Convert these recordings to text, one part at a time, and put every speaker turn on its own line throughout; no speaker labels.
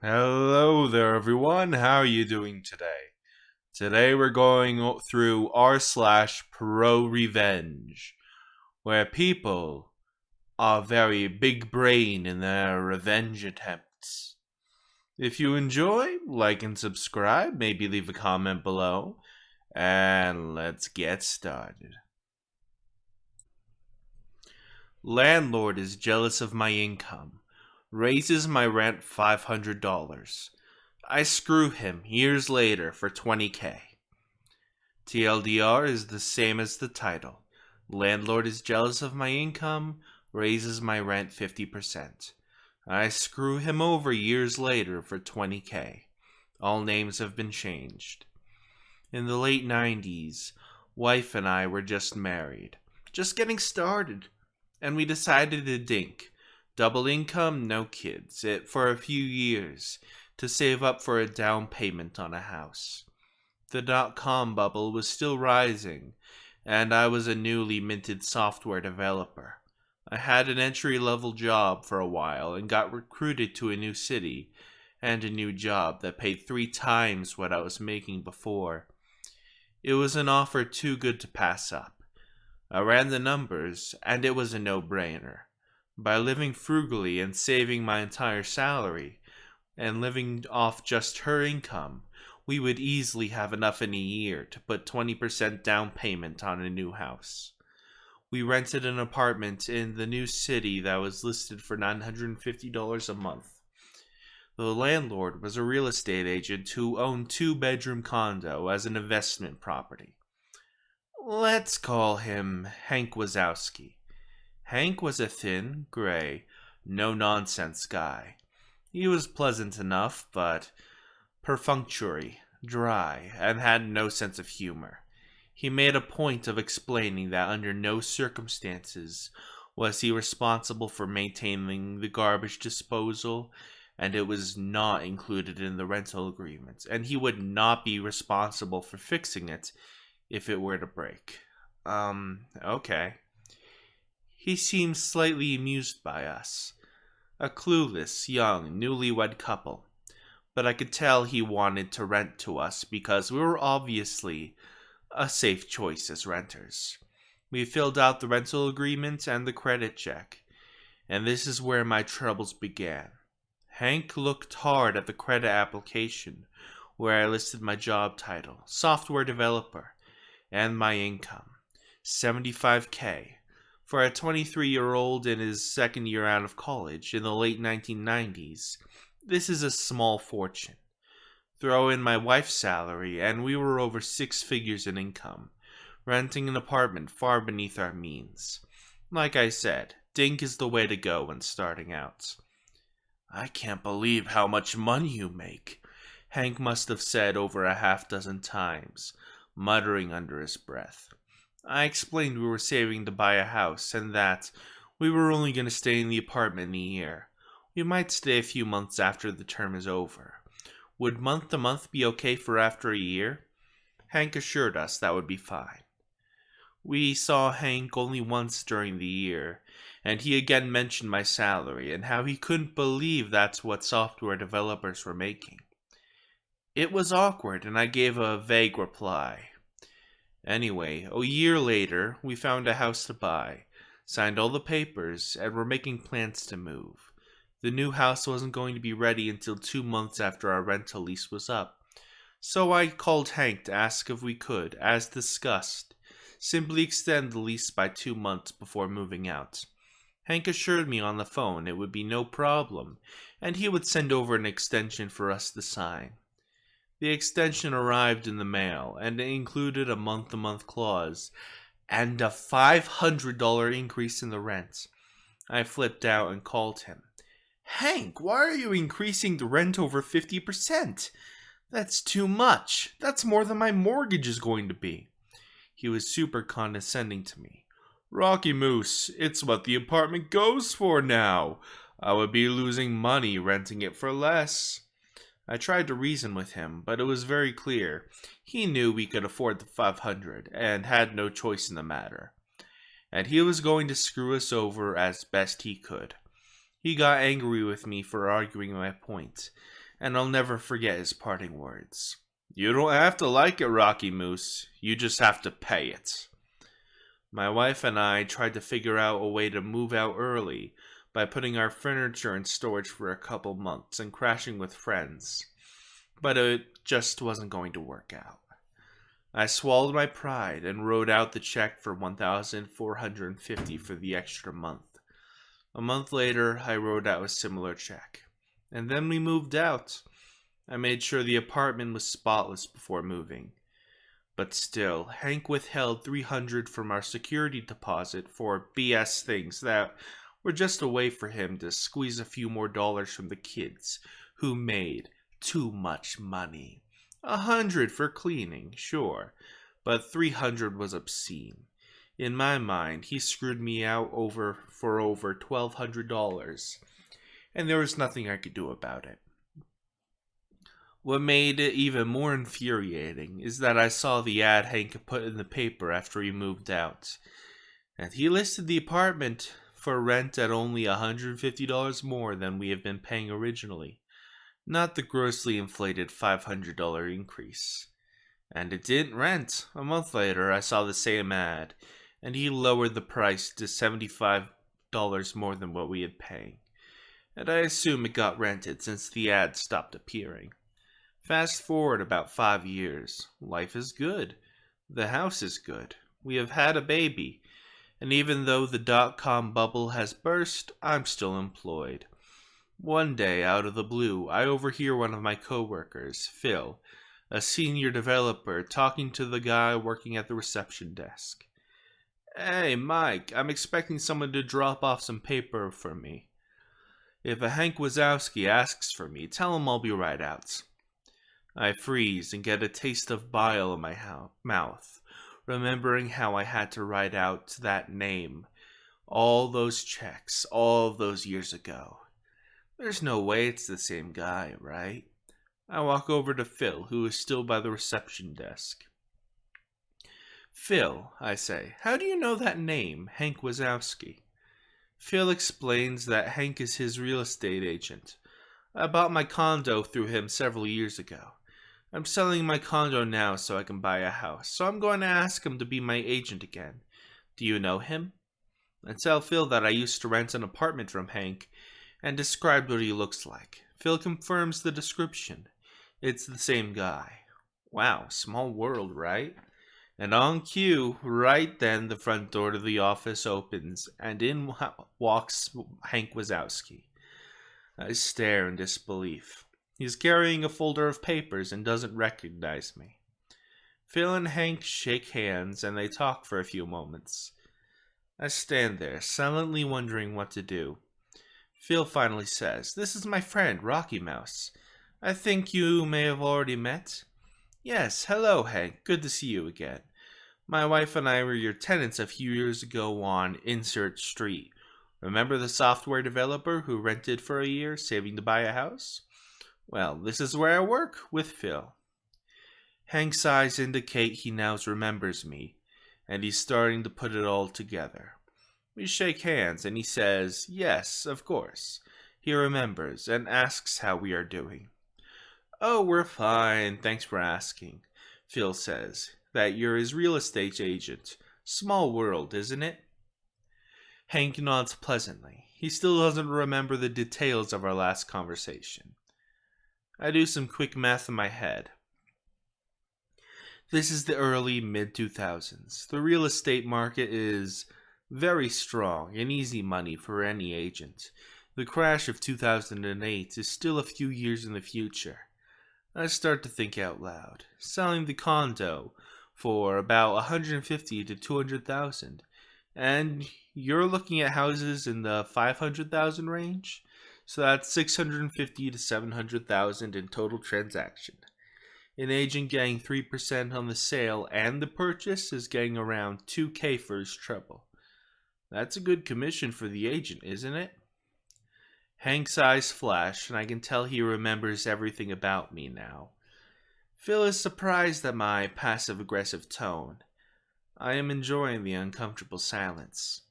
Hello there, everyone. How are you doing today? Today we're going through r/prorevenge, where people are very big brain in their revenge attempts. If you enjoy, like and subscribe, maybe leave a comment below, and let's get started. Landlord is jealous of my income, raises my rent $500. I screw him years later for 20K. TLDR is the same as the title. Landlord is jealous of my income, raises my rent 50%. I screw him over years later for 20K. All names have been changed. In the late 90s, wife and I were just married, just getting started, and we decided to dink. Double income, no kids, it for a few years to save up for a down payment on a house. The dot-com bubble was still rising, and I was a newly minted software developer. I had an entry-level job for a while and got recruited to a new city and a new job that paid 3 times what I was making before. It was an offer too good to pass up. I ran the numbers, and it was a no-brainer. By living frugally and saving my entire salary, and living off just her income, we would easily have enough in a year to put 20% down payment on a new house. We rented an apartment in the new city that was listed for $950 a month. The landlord was a real estate agent who owned 2-bedroom condo as an investment property. Let's call him Hank Wazowski. Hank was a thin, gray, no-nonsense guy. He was pleasant enough, but perfunctory, dry, and had no sense of humor. He made a point of explaining that under no circumstances was he responsible for maintaining the garbage disposal, and it was not included in the rental agreement, and he would not be responsible for fixing it if it were to break. Okay. He seemed slightly amused by us. A clueless, young, newlywed couple. But I could tell he wanted to rent to us because we were obviously a safe choice as renters. We filled out the rental agreement and the credit check, and this is where my troubles began. Hank looked hard at the credit application where I listed my job title, software developer, and my income, $75K. For a 23-year-old in his second year out of college in the late 1990s, this is a small fortune. Throw in my wife's salary, and we were over 6 figures in income, renting an apartment far beneath our means. Like I said, dink is the way to go when starting out. I can't believe how much money you make, Hank must have said over a half-dozen times, muttering under his breath. I explained we were saving to buy a house and that we were only going to stay in the apartment a year. We might stay a few months after the term is over. Would month-to-month be okay for after a year? Hank assured us that would be fine. We saw Hank only once during the year, and he again mentioned my salary and how he couldn't believe that's what software developers were making. It was awkward, and I gave a vague reply. Anyway, a year later, we found a house to buy, signed all the papers, and were making plans to move. The new house wasn't going to be ready until 2 months after our rental lease was up, so I called Hank to ask if we could, as discussed, simply extend the lease by 2 months before moving out. Hank assured me on the phone it would be no problem, and he would send over an extension for us to sign. The extension arrived in the mail, and it included a month-to-month clause and a $500 increase in the rent. I flipped out and called him. Hank, why are you increasing the rent over 50%? That's too much. That's more than my mortgage is going to be. He was super condescending to me. Rocky Moose, it's what the apartment goes for now. I would be losing money renting it for less. I tried to reason with him, but it was very clear. He knew we could afford the $500 and had no choice in the matter. And he was going to screw us over as best he could. He got angry with me for arguing my point, and I'll never forget his parting words. "You don't have to like it, Rocky Moose. You just have to pay it." My wife and I tried to figure out a way to move out early by putting our furniture in storage for a couple months and crashing with friends, but it just wasn't going to work out. I swallowed my pride and wrote out the check for $1,450 for the extra month. A month later, I wrote out a similar check. And then we moved out. I made sure the apartment was spotless before moving. But still, Hank withheld $300 from our security deposit for BS things that were just a way for him to squeeze a few more dollars from the kids, who made too much money. $100 for cleaning, sure, but $300 was obscene. In my mind, he screwed me out for over $1,200, and there was nothing I could do about it. What made it even more infuriating is that I saw the ad Hank put in the paper after he moved out, and he listed the apartment for rent at only $150 more than we have been paying originally, not the grossly inflated $500 increase. And it didn't rent. A month later, I saw the same ad, and he lowered the price to $75 more than what we had paying. And I assume it got rented since the ad stopped appearing. Fast forward about 5 years. Life is good. The house is good. We have had a baby. And even though the dot-com bubble has burst, I'm still employed. One day, out of the blue, I overhear one of my coworkers, Phil, a senior developer, talking to the guy working at the reception desk. "Hey, Mike, I'm expecting someone to drop off some paper for me. If a Hank Wazowski asks for me, tell him I'll be right out." I freeze and get a taste of bile in my mouth, remembering how I had to write out that name, all those checks, all those years ago. There's no way it's the same guy, right? I walk over to Phil, who is still by the reception desk. "Phil," I say, "how do you know that name, Hank Wazowski?" Phil explains that Hank is his real estate agent. I bought my condo through him several years ago. I'm selling my condo now so I can buy a house, so I'm going to ask him to be my agent again. Do you know him? I tell Phil that I used to rent an apartment from Hank, and described what he looks like. Phil confirms the description. It's the same guy. Wow, small world, right? And on cue, right then the front door to the office opens, and in walks Hank Wazowski. I stare in disbelief. He's carrying a folder of papers and doesn't recognize me. Phil and Hank shake hands, and they talk for a few moments. I stand there, silently wondering what to do. Phil finally says, "This is my friend, Rocky Mouse. I think you may have already met." "Yes, hello, Hank. Good to see you again. My wife and I were your tenants a few years ago on Insert Street. Remember the software developer who rented for a year, saving to buy a house? Well, this is where I work, with Phil." Hank's eyes indicate he now remembers me, and he's starting to put it all together. We shake hands, and he says, yes, of course. He remembers, and asks how we are doing. "Oh, we're fine, thanks for asking," Phil says, "that you're his real estate agent. Small world, isn't it?" Hank nods pleasantly. He still doesn't remember the details of our last conversation. I do some quick math in my head. This is the early mid-2000s. The real estate market is very strong and easy money for any agent. The crash of 2008 is still a few years in the future. I start to think out loud. Selling the condo for about $150,000 to $200,000, and you're looking at houses in the $500,000 range. So that's $650,000 to $700,000 in total transaction. An agent getting 3% on the sale and the purchase is getting around $2,000 for his trouble. That's a good commission for the agent, isn't it? Hank's eyes flash, and I can tell he remembers everything about me now. Phil is surprised at my passive-aggressive tone. I am enjoying the uncomfortable silence.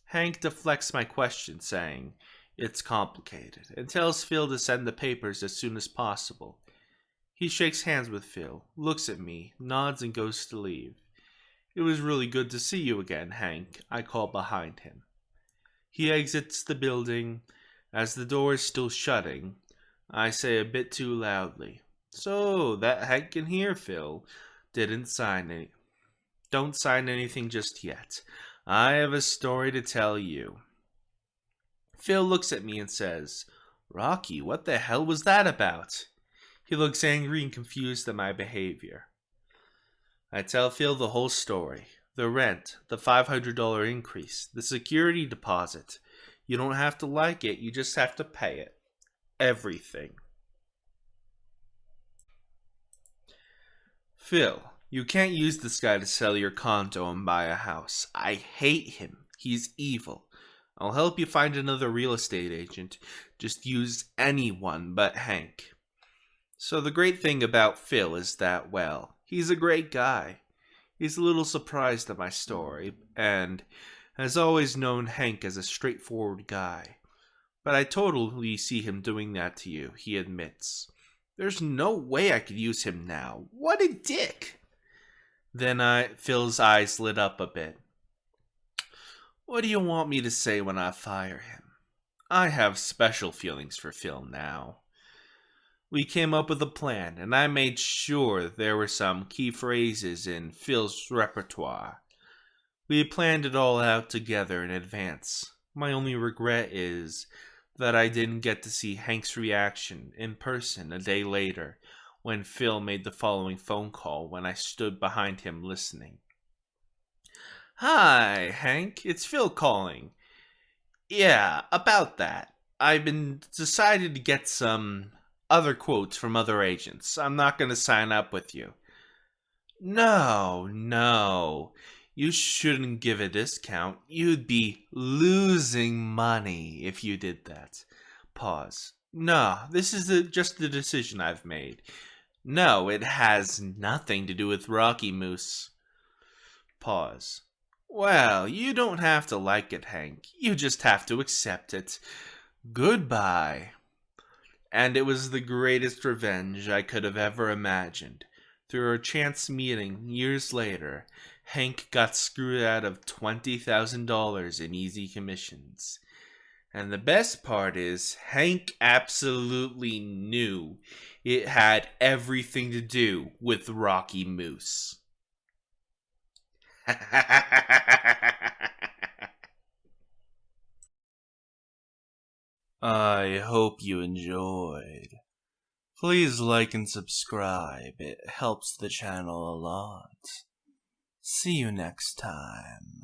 Hank deflects my question, saying, It's complicated, and tells Phil to send the papers as soon as possible. He shakes hands with Phil, looks at me, nods, and goes to leave. It was really good to see you again, Hank, I call behind him. He exits the building. As the door is still shutting, I say a bit too loudly, "So, that Hank can hear, Phil. Didn't sign any. Don't sign anything just yet. I have a story to tell you." Phil looks at me and says, "Rocky, what the hell was that about?" He looks angry and confused at my behavior. I tell Phil the whole story. The rent, the $500 increase, the security deposit. You don't have to like it, you just have to pay it. Everything. "Phil, you can't use this guy to sell your condo and buy a house. I hate him. He's evil. I'll help you find another real estate agent. Just use anyone but Hank." So the great thing about Phil is that, well, he's a great guy. He's a little surprised at my story, and has always known Hank as a straightforward guy. But I totally see him doing that to you, he admits. There's no way I could use him now. What a dick! Then Phil's eyes lit up a bit. "What do you want me to say when I fire him?" I have special feelings for Phil now. We came up with a plan, and I made sure there were some key phrases in Phil's repertoire. We planned it all out together in advance. My only regret is that I didn't get to see Hank's reaction in person a day later when Phil made the following phone call when I stood behind him listening. "Hi, Hank. It's Phil calling. Yeah, about that. I've been decided to get some other quotes from other agents. I'm not going to sign up with you." No. You shouldn't give a discount. You'd be losing money if you did that. Pause. "No, this is just the decision I've made. No, it has nothing to do with Rocky Moose." Pause. "Well, you don't have to like it, Hank. You just have to accept it. Goodbye." And it was the greatest revenge I could have ever imagined. Through a chance meeting years later, Hank got screwed out of $20,000 in easy commissions. And the best part is, Hank absolutely knew it had everything to do with Rocky Moose. I hope you enjoyed. Please like and subscribe, it helps the channel a lot. See you next time.